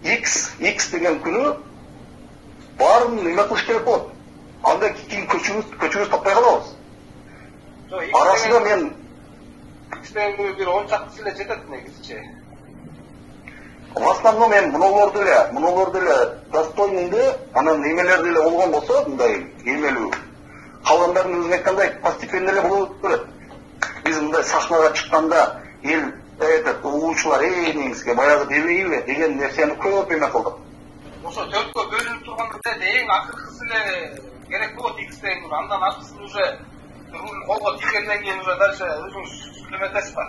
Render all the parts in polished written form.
X деген күнү баарын эме кылыш керек болот. Анда кийин көчүбүз таппай калабыз. Арасында мен X-ден бир 10 чакчысы эле жетет негизичи. В основном мен мунуларды эле достойнунда, анан эмелерди эле болгон болсо, мындай эмелүү. Калгандарын өзүң айткандай постепенно эле болуп берет. Биз мындай сахнага чыкканда эл угуучулар негизги баягы дебейби деген нерсени көп эме кылдык. Ошо төрткө бөлүнүп турганда эң акыркысы эле керек болот X-ден, андан артысын уже руль колго тийгенден кийин уже дальше өзүңүз сүйлөмөтөсүз ба?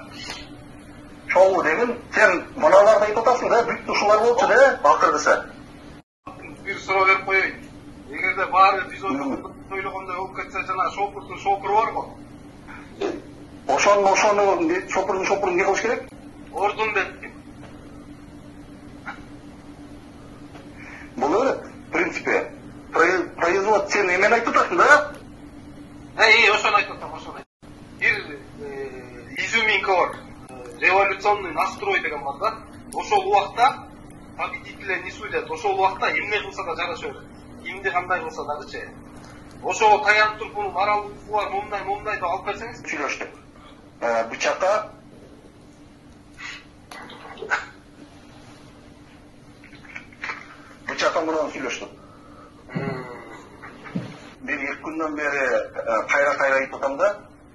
Чогуу дегин, сен мыналарды айтып атасың да, бүт ушулар болчу да, акыркысы. Бир суроо берип коеюн. Эгерде баары биз ойлогондой болуп кетсе, жана шопурдун шопуру барго. Ошону шопурдун эмне кылыш керек? Ордун деп. Бул эле, в принципе, производ сен эмени айтып атасың да? Ошону айтып атам, ошону. Бир изюминка бар. Революционный настрой деген бар да. Ошол убакта победителя не судят. Ошол убакта эмне кылса да жараша берет. Кимди кандай кылса дагычы. Ошого таянып туруп муну моралдуу бар, момундай деп алып берсеңиз, Сүйлөштүк. Бычакка менен сүйлөштүк. Бир 2 күндөн бери кайра айтып атам да,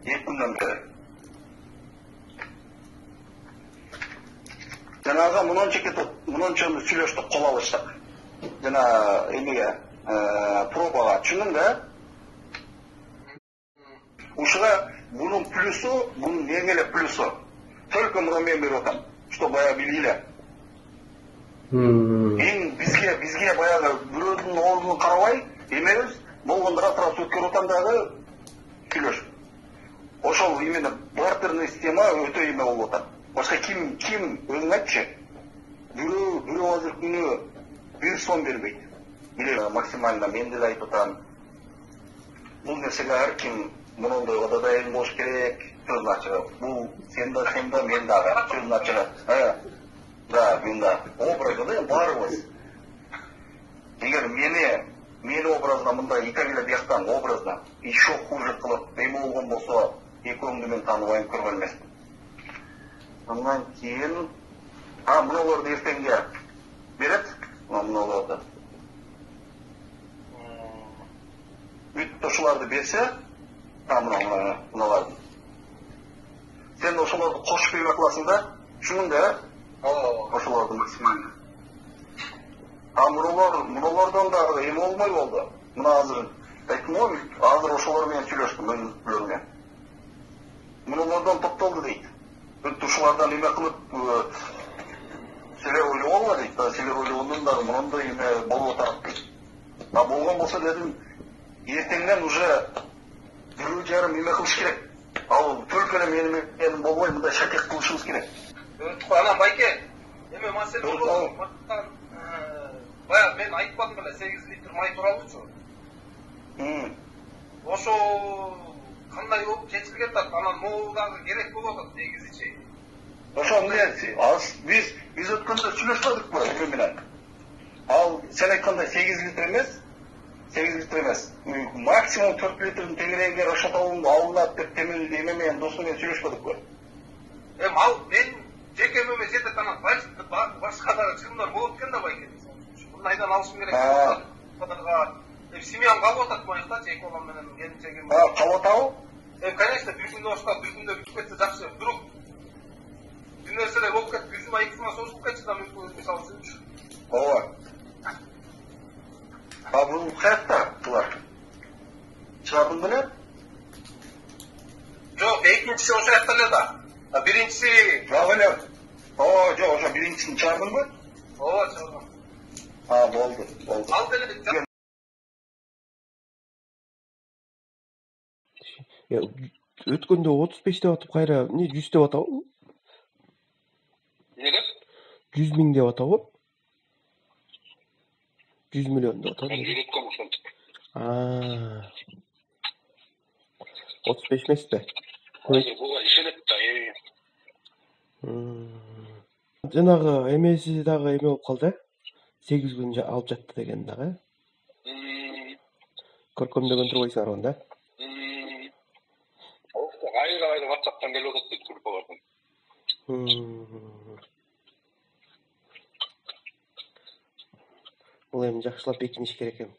2 күндөн бери. Жанагы мынанча сүйлөштүк, кол алыштык. Жана эмеге пробага түшүндүң да? Ушуга бунун плюсу, бунун эң эле плюсу. Только мына мен берип атам, что баягы билгиле. Эң бизге баягы бирөөнүн ордун карабай, эмебиз болгондора сразу өткөрүп атам дагы сүйлөшүп. Ошол именно бартерный система өтө эме болуп атат. Башка ким өзүң айтчы? Бирөө азыр күнү 1 сом бербейт. Биле максимально мен деле айтып атам. Бул нерсеге ар ким мындай дайын болуш керек, сөзүн ачыгып. Бул сен да, мен дагы сөзүн ачыгып. Да, мен да. Образы да баарыбыз. Эгер мени образына мындай Италия бияктан образына еще хуже кылып эме болгон болсо, экөөңдү мен тааныбайм, көргөн эмесмин. Андан кийин мыналарды эртеңге берет, мыналарды. Бүт ошоларды берсе, мыналарды. Сен ошоларды кошуп эме кыласың да, түшүндүң да? Ошоларды максимум. Мыналардан дагы эме болмой болду. Мына азыр айттым го, азыр ошолор менен сүйлөштүм өзүлөрүнө. Мыналардан токтолду дейт. Бүт ушулардан эме кылып, силер ойлогонго дейт, силер ойлогондон дагы мындай эме болуп атат дейт. Болгон болсо дедим, эртеңден уже 1,5 эме кылыш керек. Ал только эле менин болбой, мындай шакек кылышыбыз керек. Анан байке, эме маселе болду. Баягы мен айтпадым эле 8 литр май тууралуучу. Ошо кандай болуп чечилген да, анан могу дагы керек болуп атат негизичи. Ошо эмне, биз өткөндө сүйлөшпөдүкпү эме менен. Ал сен айткандай 8 литр эмес. Максимум 4 литрдин тегерегер ошотолун алынат деп темел эме менен досу менен сүйлөшпөдүкпү. Ал мен жеке эме жетет, анан башка дагы чыгымдар болот экен да байке. Мындайдан алышым керек. Семьям калып атат баягы, эки балам менен келинчегим. Калып атабы? Конечно, бир күндө баштап, бир күндө бүтүп кетсе жакшы. Бирок бир нерселер болуп кетип, бирсине экисине созулуп кетчү да мисалы үчүн. Ооба. Бул каякта булар? Чыгардың беле? Жок, экинчиси ошо жакта эле да. Биринчиси жок эле. Жок, ошо биринчисин чыгардыңбы? Ооба, чыгардым. Болду. Ал деле өткөндө 35 деп атып кайра 100 деп атабы? Эмне деп? 100 миң деп атабы? 100 миллион деп атабы? Мен үйрөткөм ошентип. 35 эмеспи? Буга ишенет да. Жанагы эмеси дагы эме болуп калды. 8 күн алып жатты деген дагы. Көркөмдөгөн турбайсыңар анда. Айры WhatsApp'tan келип атат дейт группалардан. Бул эми жакшылап бекиниш керек эми.